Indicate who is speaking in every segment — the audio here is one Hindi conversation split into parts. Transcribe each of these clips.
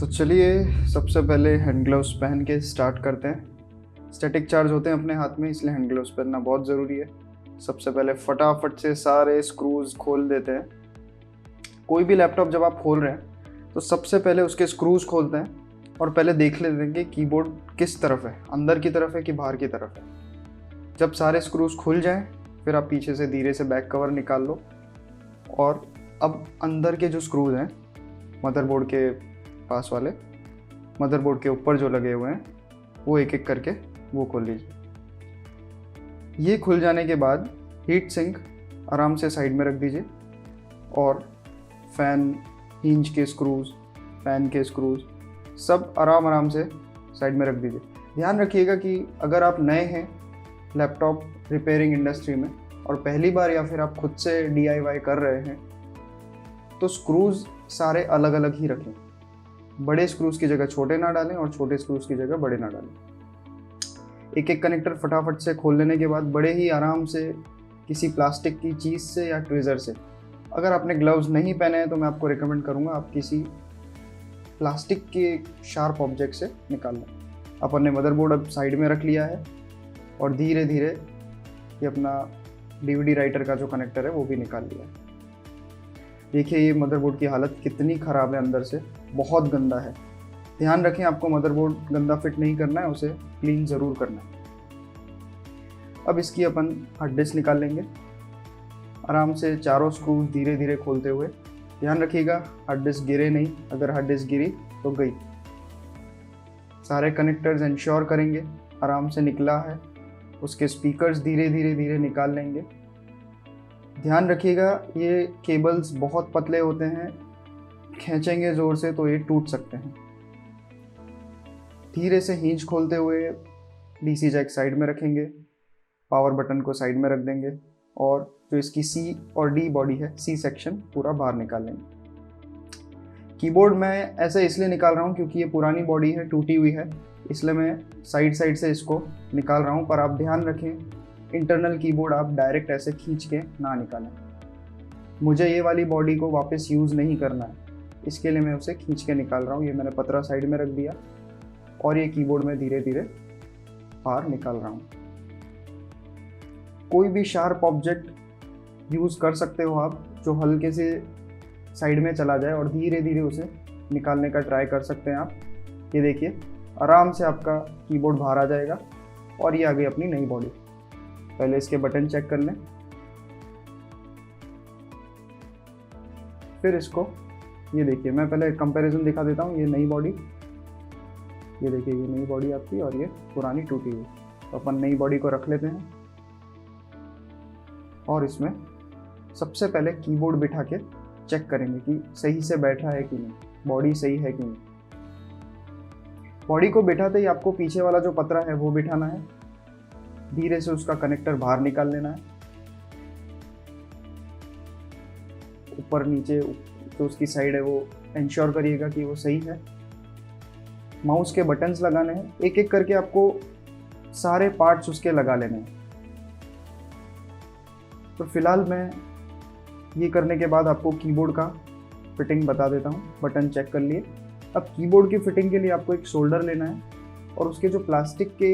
Speaker 1: तो चलिए सबसे पहले हैंड ग्लव्स पहन के स्टार्ट करते हैं। स्टैटिक चार्ज होते हैं अपने हाथ में, इसलिए हैंड ग्लव्स पहनना बहुत ज़रूरी है। सबसे पहले फटाफट से सारे स्क्रूज खोल देते हैं। कोई भी लैपटॉप जब आप खोल रहे हैं तो सबसे पहले उसके स्क्रूज खोलते हैं और पहले देख लेते हैं कि कीबोर्ड किस तरफ है, अंदर की तरफ है कि बाहर की तरफ है। जब सारे स्क्रूज खुल जाएं फिर आप पीछे से धीरे से बैक कवर निकाल लो और अब अंदर के जो स्क्रूज हैं मदरबोर्ड के पास वाले, मदरबोर्ड के ऊपर जो लगे हुए हैं वो एक एक करके वो खोल लीजिए। ये खुल जाने के बाद हीट सिंक आराम से साइड में रख दीजिए और फैन, हिंज के स्क्रूज, फैन के स्क्रूज सब आराम से साइड में रख दीजिए। ध्यान रखिएगा कि अगर आप नए हैं लैपटॉप रिपेयरिंग इंडस्ट्री में और पहली बार या फिर आप खुद से DIY कर रहे हैं तो स्क्रूज सारे अलग अलग ही रखें। बड़े स्क्रूज की जगह छोटे ना डालें और छोटे स्क्रूज की जगह बड़े ना डालें। एक एक कनेक्टर फटाफट से खोल लेने के बाद बड़े ही आराम से किसी प्लास्टिक की चीज़ से या ट्विज़र से, अगर आपने ग्लव्स नहीं पहने हैं तो मैं आपको रिकमेंड करूँगा आप किसी प्लास्टिक के शार्प ऑब्जेक्ट से निकाल लें। अपन ने मदरबोर्ड अब साइड में रख लिया है और धीरे धीरे ये अपना DVD राइटर का जो कनेक्टर है वो भी निकाल लिया है। देखिए ये मदरबोर्ड की हालत कितनी ख़राब है, अंदर से बहुत गंदा है। ध्यान रखें आपको मदरबोर्ड गंदा फिट नहीं करना है, उसे क्लीन ज़रूर करना है। अब इसकी अपन हार्ड डिस्क निकाल लेंगे आराम से, चारों स्क्रूज धीरे धीरे खोलते हुए। ध्यान रखिएगा हार्ड डिस्क गिरे नहीं, अगर हार्ड डिस्क गिरी तो गई। सारे कनेक्टर्स इंश्योर करेंगे आराम से निकला है। उसके स्पीकर्स धीरे धीरे निकाल लेंगे। ध्यान रखिएगा ये केबल्स बहुत पतले होते हैं, खींचेंगे ज़ोर से तो ये टूट सकते हैं। धीरे से हिंज खोलते हुए DC जैक साइड में रखेंगे, पावर बटन को साइड में रख देंगे और जो इसकी C और D बॉडी है, C सेक्शन पूरा बाहर निकाल लेंगे। कीबोर्ड मैं ऐसे इसलिए निकाल रहा हूँ क्योंकि ये पुरानी बॉडी है, टूटी हुई है, इसलिए मैं साइड से इसको निकाल रहा हूँ। पर आप ध्यान रखें इंटरनल कीबोर्ड आप डायरेक्ट ऐसे खींच के ना निकालें। मुझे ये वाली बॉडी को वापस यूज़ नहीं करना है, इसके लिए मैं उसे खींच के निकाल रहा हूँ। ये मैंने पतरा साइड में रख दिया और ये कीबोर्ड में धीरे धीरे बाहर निकाल रहा हूँ। कोई भी शार्प ऑब्जेक्ट यूज़ कर सकते हो आप जो हल्के से साइड में चला जाए और धीरे धीरे उसे निकालने का ट्राई कर सकते हैं आप। ये देखिए आराम से आपका कीबोर्ड बाहर आ जाएगा और ये आ गई अपनी नई बॉडी। पहले इसके बटन चेक कर लें, फिर इसको, ये देखिए मैं पहले कंपैरिजन दिखा देता हूँ। ये नई बॉडी, ये देखिए ये नई बॉडी आपकी और ये पुरानी टूटी हुई। तो अपन नई बॉडी को रख लेते हैं और इसमें सबसे पहले कीबोर्ड बिठा के चेक करेंगे कि सही से बैठ रहा है कि नहीं, बॉडी सही है कि नहीं। बॉडी को बिठाते ही आपको पीछे वाला जो पतरा है वो बिठाना है, धीरे से उसका कनेक्टर बाहर निकाल लेना है। ऊपर नीचे तो उसकी साइड है वो इंश्योर करिएगा कि वो सही है। माउस के बटन्स लगाने हैं, एक एक करके आपको सारे पार्ट्स उसके लगा लेने हैं। तो फिलहाल मैं ये करने के बाद आपको कीबोर्ड का फिटिंग बता देता हूँ। बटन चेक कर लिए। अब कीबोर्ड की फिटिंग के लिए आपको एक शोल्डर लेना है और उसके जो प्लास्टिक के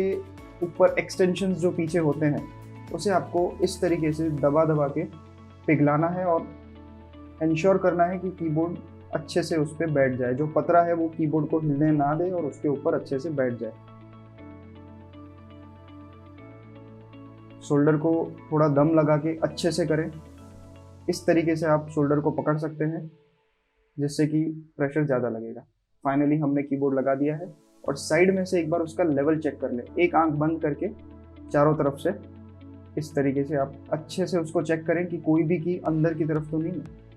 Speaker 1: ऊपर एक्सटेंशंस जो पीछे होते हैं उसे आपको इस तरीके से दबा के पिघलाना है और इंश्योर करना है कि कीबोर्ड अच्छे से उस पर बैठ जाए। जो पतरा है वो कीबोर्ड को हिलने ना दे और उसके ऊपर अच्छे से बैठ जाए। शोल्डर को थोड़ा दम लगा के अच्छे से करें। इस तरीके से आप शोल्डर को पकड़ सकते हैं जिससे कि प्रेशर ज़्यादा लगेगा। फाइनली हमने कीबोर्ड लगा दिया है और साइड में से एक बार उसका लेवल चेक कर लें। एक आंख बंद करके चारों तरफ से इस तरीके से आप अच्छे से उसको चेक करें कि कोई भी की अंदर की तरफ तो नहीं है।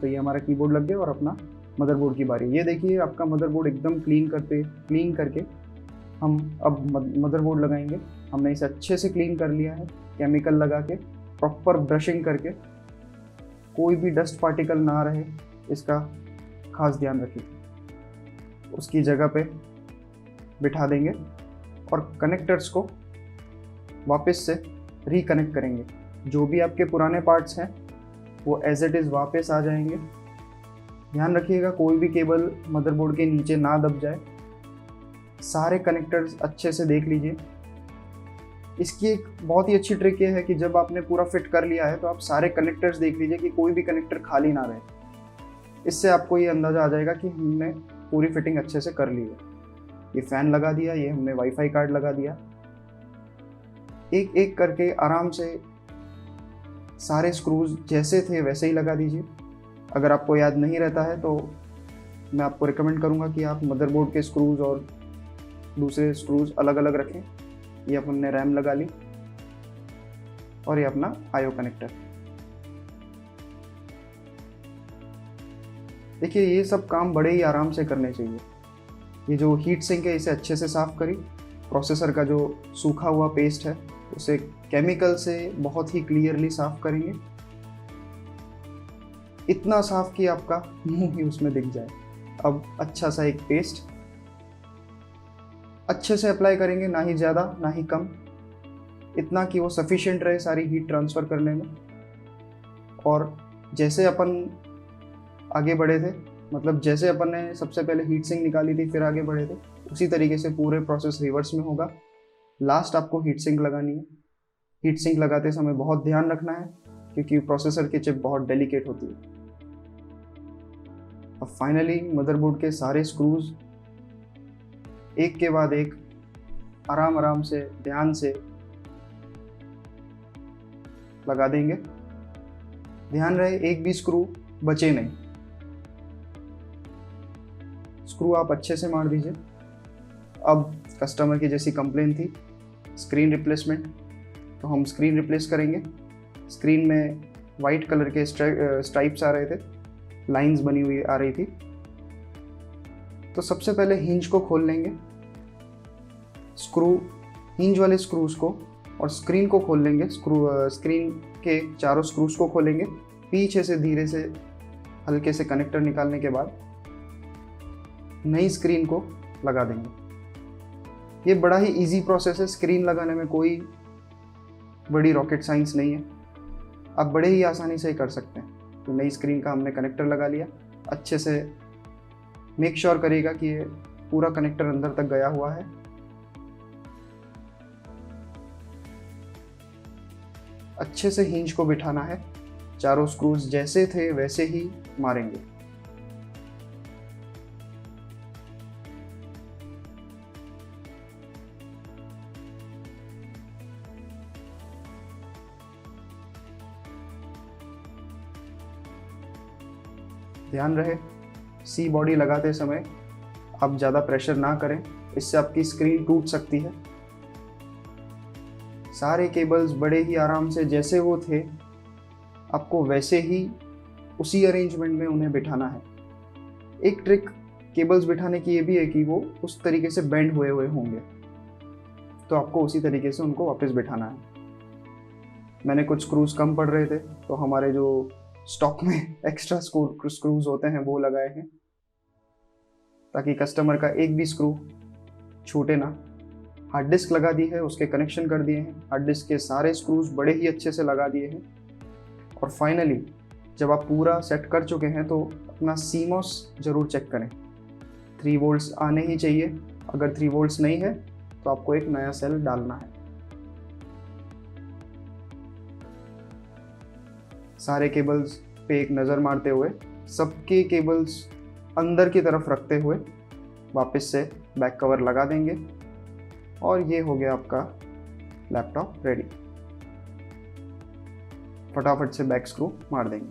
Speaker 1: तो ये हमारा कीबोर्ड लग गया और अपना मदरबोर्ड की बारी। ये देखिए आपका मदरबोर्ड एकदम क्लीन करके हम अब मदरबोर्ड लगाएंगे। हमने इसे अच्छे से क्लीन कर लिया है, केमिकल लगा के प्रॉपर ब्रशिंग करके। कोई भी डस्ट पार्टिकल ना रहे इसका खास ध्यान रखिए। उसकी जगह पे बिठा देंगे और कनेक्टर्स को वापस से रिकनेक्ट करेंगे। जो भी आपके पुराने पार्ट्स हैं वो एज इट इज़ वापस आ जाएंगे ध्यान रखिएगा कोई भी केबल मदरबोर्ड के नीचे ना दब जाए। सारे कनेक्टर्स अच्छे से देख लीजिए। इसकी एक बहुत ही अच्छी ट्रिक ये है कि जब आपने पूरा फिट कर लिया है तो आप सारे कनेक्टर्स देख लीजिए कि कोई भी कनेक्टर खाली ना रहे। इससे आपको ये अंदाज़ा आ जाएगा कि हमने पूरी फिटिंग अच्छे से कर ली है। ये फ़ैन लगा दिया, ये हमने वाईफाई कार्ड लगा दिया। एक एक करके आराम से सारे स्क्रूज जैसे थे वैसे ही लगा दीजिए। अगर आपको याद नहीं रहता है तो मैं आपको रिकमेंड करूँगा कि आप मदरबोर्ड के स्क्रूज और दूसरे स्क्रूज अलग अलग रखें। ये अपन ने रैम लगा ली और ये अपना आईओ कनेक्टर। देखिए ये सब काम बड़े ही आराम से करने चाहिए। ये जो हीट सिंक है इसे अच्छे से साफ़ करी। प्रोसेसर का जो सूखा हुआ पेस्ट है उसे केमिकल से बहुत ही क्लियरली साफ़ करेंगे, इतना साफ़ कि आपका मुंह ही उसमें दिख जाए। अब अच्छा सा एक पेस्ट अच्छे से अप्लाई करेंगे, ना ही ज़्यादा ना ही कम, इतना कि वो सफिशिएंट रहे सारी हीट ट्रांसफ़र करने में। और जैसे अपन आगे बढ़े थे, मतलब जैसे अपन ने सबसे पहले हीट सिंक निकाली थी फिर आगे बढ़े थे, उसी तरीके से पूरे प्रोसेस रिवर्स में होगा। लास्ट आपको हीट सिंक लगानी है। हीट सिंक लगाते समय बहुत ध्यान रखना है क्योंकि प्रोसेसर की चिप बहुत डेलिकेट होती है। अब फाइनली मदरबोर्ड के सारे स्क्रूज एक के बाद एक आराम आराम से ध्यान से लगा देंगे। ध्यान रहे एक भी स्क्रू बचे नहीं। स्क्रू आप अच्छे से मार दीजिए। अब कस्टमर की जैसी कंप्लेन थी स्क्रीन रिप्लेसमेंट, तो हम स्क्रीन रिप्लेस करेंगे। स्क्रीन में वाइट कलर के स्ट्राइप्स आ रहे थे, लाइंस बनी हुई आ रही थी। तो सबसे पहले हिंज को खोल लेंगे, हिंज वाले स्क्रूज को, और स्क्रीन को खोल लेंगे। स्क्रीन के चारों स्क्रूज को खोलेंगे। पीछे से धीरे से हल्के से कनेक्टर निकालने के बाद नई स्क्रीन को लगा देंगे। ये बड़ा ही इजी प्रोसेस है। स्क्रीन लगाने में कोई बड़ी रॉकेट साइंस नहीं है, आप बड़े ही आसानी से कर सकते हैं। तो नई स्क्रीन का हमने कनेक्टर लगा लिया। अच्छे से मेक श्योर करिएगा कि ये पूरा कनेक्टर अंदर तक गया हुआ है। अच्छे से हिंज को बिठाना है। चारों स्क्रूज जैसे थे वैसे ही मारेंगे। ध्यान रहे सी बॉडी लगाते समय आप ज़्यादा प्रेशर ना करें, इससे आपकी स्क्रीन टूट सकती है। सारे केबल्स बड़े ही आराम से जैसे वो थे आपको वैसे ही उसी अरेंजमेंट में उन्हें बिठाना है। एक ट्रिक केबल्स बिठाने की ये भी है कि वो उस तरीके से बेंड हुए हुए होंगे, तो आपको उसी तरीके से उनको वापस बिठाना है। मैंने कुछ स्क्रूज कम पड़ रहे थे तो हमारे जो स्टॉक में एक्स्ट्रा स्क्रूज होते हैं वो लगाए हैं ताकि कस्टमर का एक भी स्क्रू छूटे ना। हार्ड डिस्क लगा दी है, उसके कनेक्शन कर दिए हैं। हार्ड डिस्क के सारे स्क्रूज बड़े ही अच्छे से लगा दिए हैं। और फाइनली जब आप पूरा सेट कर चुके हैं तो अपना CMOS ज़रूर चेक करें। 3 वोल्ट्स आने ही चाहिए। अगर 3 वोल्ट्स नहीं है तो आपको एक नया सेल डालना है। सारे केबल्स पे एक नज़र मारते हुए, सबके केबल्स अंदर की तरफ रखते हुए वापस से बैक कवर लगा देंगे और ये हो गया आपका लैपटॉप रेडी। फटाफट से बैक स्क्रू मार देंगे।